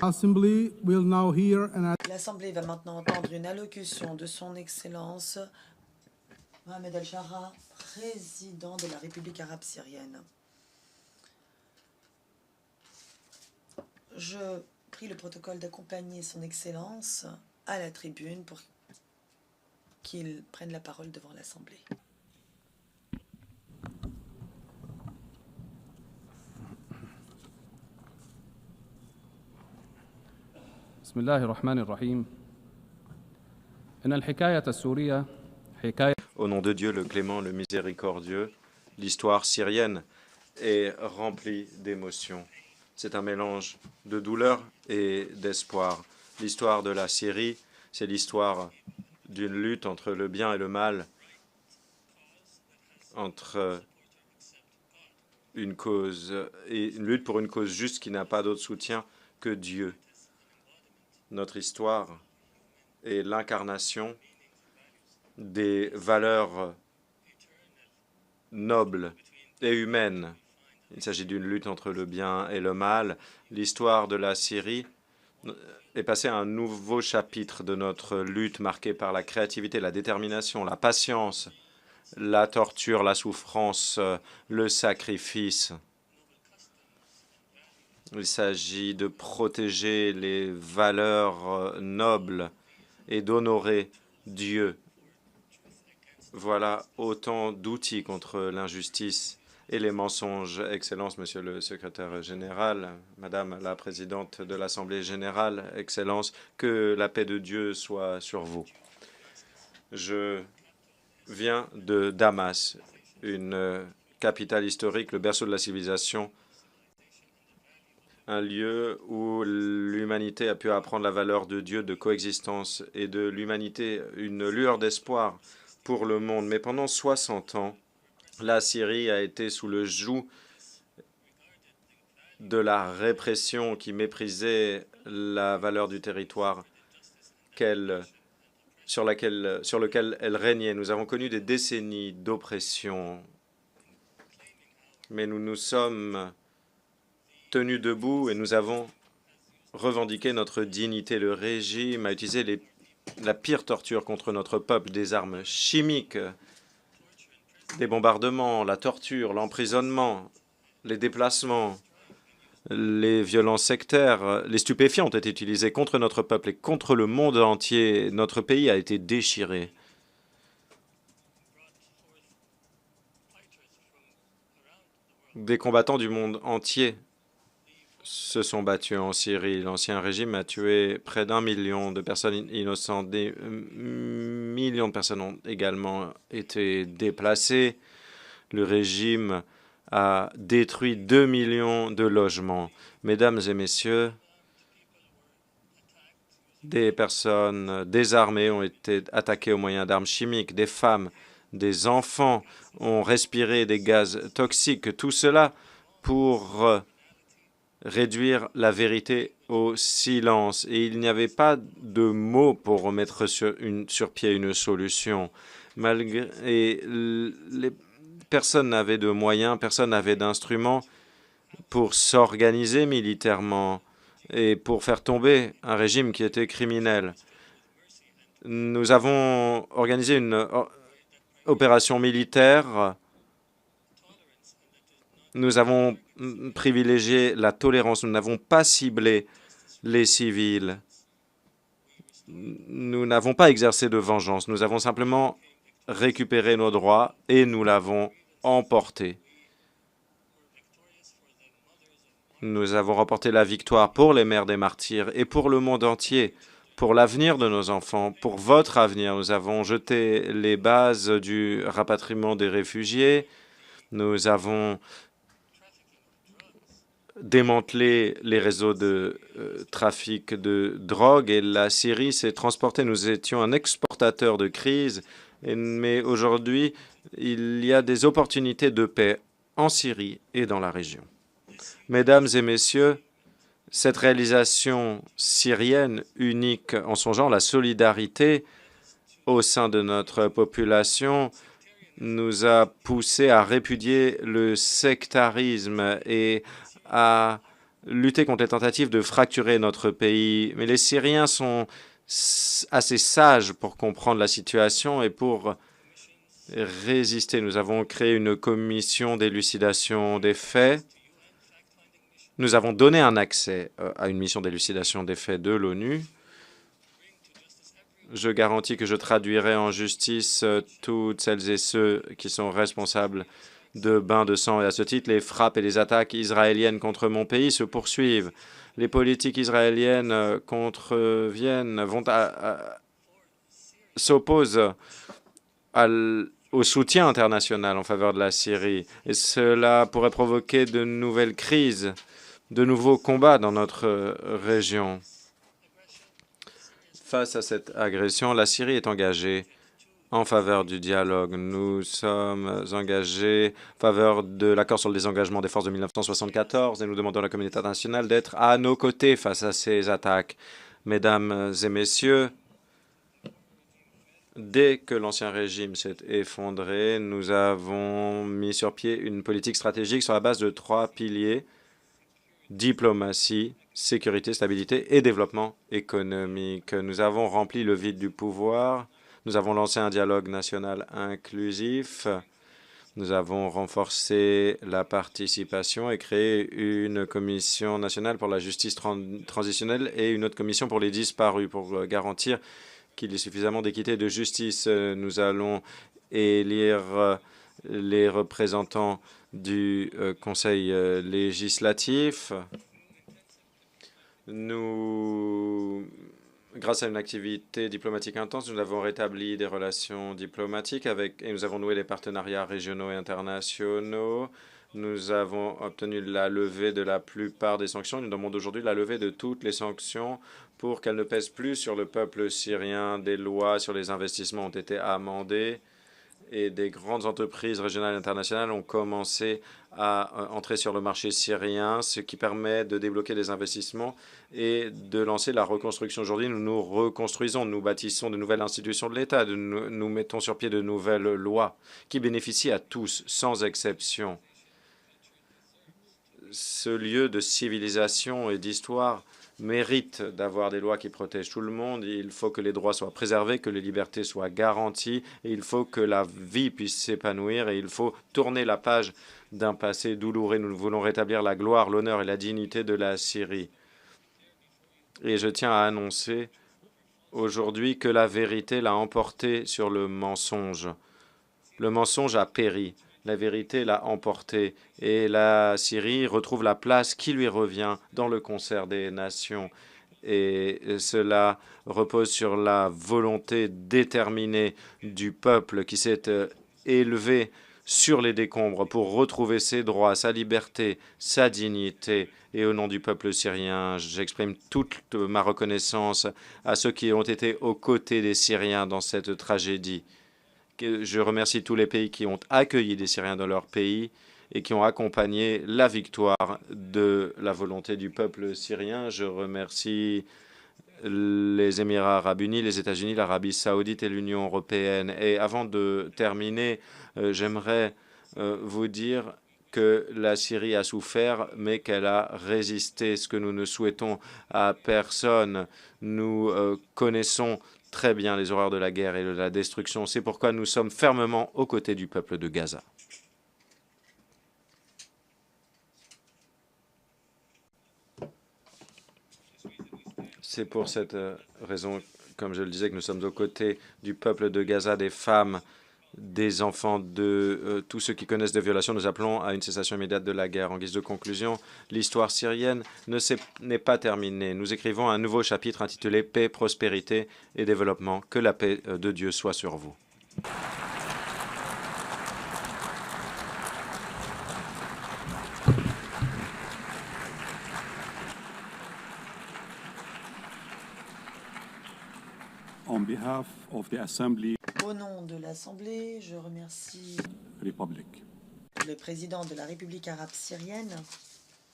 L'Assemblée va maintenant entendre une allocution de son Excellence Mohamed Al-Shara, président de la République arabe syrienne. Je prie le protocole d'accompagner son Excellence à la tribune pour qu'il prenne la parole devant l'Assemblée. بسم الله الرحمن الرحيم إن الحكاية السورية حكاية. Au nom de Dieu, le clément, le miséricordieux, l'histoire syrienne est remplie d'émotions. C'est un mélange de douleur et d'espoir. L'histoire de la Syrie, c'est l'histoire d'une lutte entre le bien et le mal, entre une lutte pour une cause juste qui n'a pas d'autre soutien que Dieu. Notre histoire est l'incarnation des valeurs nobles et humaines. Il s'agit d'une lutte entre le bien et le mal. L'histoire de la Syrie est passée à un nouveau chapitre de notre lutte marquée par la créativité, la détermination, la patience, la torture, la souffrance, le sacrifice. Il s'agit de protéger les valeurs nobles et d'honorer Dieu. Voilà autant d'outils contre l'injustice et les mensonges. Excellence, Monsieur le Secrétaire général, Madame la Présidente de l'Assemblée générale, Excellence, que la paix de Dieu soit sur vous. Je viens de Damas, une capitale historique, le berceau de la civilisation, un lieu où l'humanité a pu apprendre la valeur de Dieu, de coexistence et de l'humanité, une lueur d'espoir pour le monde. Mais pendant 60 ans, la Syrie a été sous le joug de la répression qui méprisait la valeur du territoire sur lequel elle régnait. Nous avons connu des décennies d'oppression, mais nous nous sommes tenus debout et nous avons revendiqué notre dignité. Le régime a utilisé la pire torture contre notre peuple, des armes chimiques, des bombardements, la torture, l'emprisonnement, les déplacements, les violences sectaires, les stupéfiants ont été utilisés contre notre peuple et contre le monde entier. Notre pays a été déchiré. Des combattants du monde entier se sont battus en Syrie. L'ancien régime a tué près d'1 million de personnes innocentes. Des millions de personnes ont également été déplacées. Le régime a détruit 2 millions de logements. Mesdames et messieurs, des personnes désarmées ont été attaquées au moyen d'armes chimiques. Des femmes, des enfants ont respiré des gaz toxiques. Tout cela pour réduire la vérité au silence. Et il n'y avait pas de mots pour remettre sur pied une solution. Personne n'avait de moyens, personne n'avait d'instruments pour s'organiser militairement et pour faire tomber un régime qui était criminel. Nous avons organisé une opération militaire. Nous avons privilégié la tolérance. Nous n'avons pas ciblé les civils. Nous n'avons pas exercé de vengeance. Nous avons simplement récupéré nos droits et nous l'avons emporté. Nous avons remporté la victoire pour les mères des martyrs et pour le monde entier, pour l'avenir de nos enfants, pour votre avenir. Nous avons jeté les bases du rapatriement des réfugiés. Nous avons démantelé les réseaux de trafic de drogue et la Syrie s'est transportée. Nous étions un exportateur de crise, mais aujourd'hui, il y a des opportunités de paix en Syrie et dans la région. Mesdames et messieurs, cette réalisation syrienne unique en son genre, la solidarité au sein de notre population, nous a poussé à répudier le sectarisme et à lutter contre les tentatives de fracturer notre pays. Mais les Syriens sont assez sages pour comprendre la situation et pour résister. Nous avons créé une commission d'élucidation des faits. Nous avons donné un accès à une mission d'élucidation des faits de l'ONU. Je garantis que je traduirai en justice toutes celles et ceux qui sont responsables de bains de sang. Et à ce titre, les frappes et les attaques israéliennes contre mon pays se poursuivent. Les politiques israéliennes contreviennent, s'opposent au soutien international en faveur de la Syrie. Et cela pourrait provoquer de nouvelles crises, de nouveaux combats dans notre région. Face à cette agression, la Syrie est engagée en faveur du dialogue. Nous sommes engagés en faveur de l'accord sur le désengagement des forces de 1974 et nous demandons à la communauté internationale d'être à nos côtés face à ces attaques. Mesdames et messieurs, dès que l'ancien régime s'est effondré, nous avons mis sur pied une politique stratégique sur la base de 3 piliers: diplomatie, sécurité, stabilité et développement économique. Nous avons rempli le vide du pouvoir. Nous avons lancé un dialogue national inclusif. Nous avons renforcé la participation et créé une commission nationale pour la justice transitionnelle et une autre commission pour les disparus pour garantir qu'il y ait suffisamment d'équité et de justice. Nous allons élire les représentants du Conseil législatif. Grâce à une activité diplomatique intense, nous avons rétabli des relations diplomatiques et nous avons noué des partenariats régionaux et internationaux. Nous avons obtenu la levée de la plupart des sanctions. Nous demandons aujourd'hui la levée de toutes les sanctions pour qu'elles ne pèsent plus sur le peuple syrien. Des lois sur les investissements ont été amendées et des grandes entreprises régionales et internationales ont commencé à entrer sur le marché syrien, ce qui permet de débloquer des investissements et de lancer la reconstruction. Aujourd'hui, nous nous reconstruisons, nous bâtissons de nouvelles institutions de l'État, nous mettons sur pied de nouvelles lois qui bénéficient à tous, sans exception. Ce lieu de civilisation et d'histoire mérite d'avoir des lois qui protègent tout le monde. Il faut que les droits soient préservés, que les libertés soient garanties, et il faut que la vie puisse s'épanouir, et il faut tourner la page d'un passé douloureux. Nous voulons rétablir la gloire, l'honneur et la dignité de la Syrie. Et je tiens à annoncer aujourd'hui que la vérité l'a emporté sur le mensonge. Le mensonge a péri. La vérité l'a emporté et la Syrie retrouve la place qui lui revient dans le concert des nations. Et cela repose sur la volonté déterminée du peuple qui s'est élevé sur les décombres pour retrouver ses droits, sa liberté, sa dignité. Et au nom du peuple syrien, j'exprime toute ma reconnaissance à ceux qui ont été aux côtés des Syriens dans cette tragédie. Je remercie tous les pays qui ont accueilli des Syriens dans leur pays et qui ont accompagné la victoire de la volonté du peuple syrien. Je remercie les Émirats arabes unis, les États-Unis, l'Arabie saoudite et l'Union européenne. Et avant de terminer, j'aimerais vous dire que la Syrie a souffert, mais qu'elle a résisté, ce que nous ne souhaitons à personne. Nous connaissons très bien les horreurs de la guerre et de la destruction. C'est pourquoi nous sommes fermement aux côtés du peuple de Gaza. C'est pour cette raison, comme je le disais, que nous sommes aux côtés du peuple de Gaza, des femmes, des enfants, de tous ceux qui connaissent des violations. Nous appelons à une cessation immédiate de la guerre. En guise de conclusion, l'histoire syrienne n'est pas terminée. Nous écrivons un nouveau chapitre intitulé « Paix, prospérité et développement ». Que la paix de Dieu soit sur vous. On behalf of the Assembly Au nom de l'Assemblée, je remercie Republic. le président de la République arabe syrienne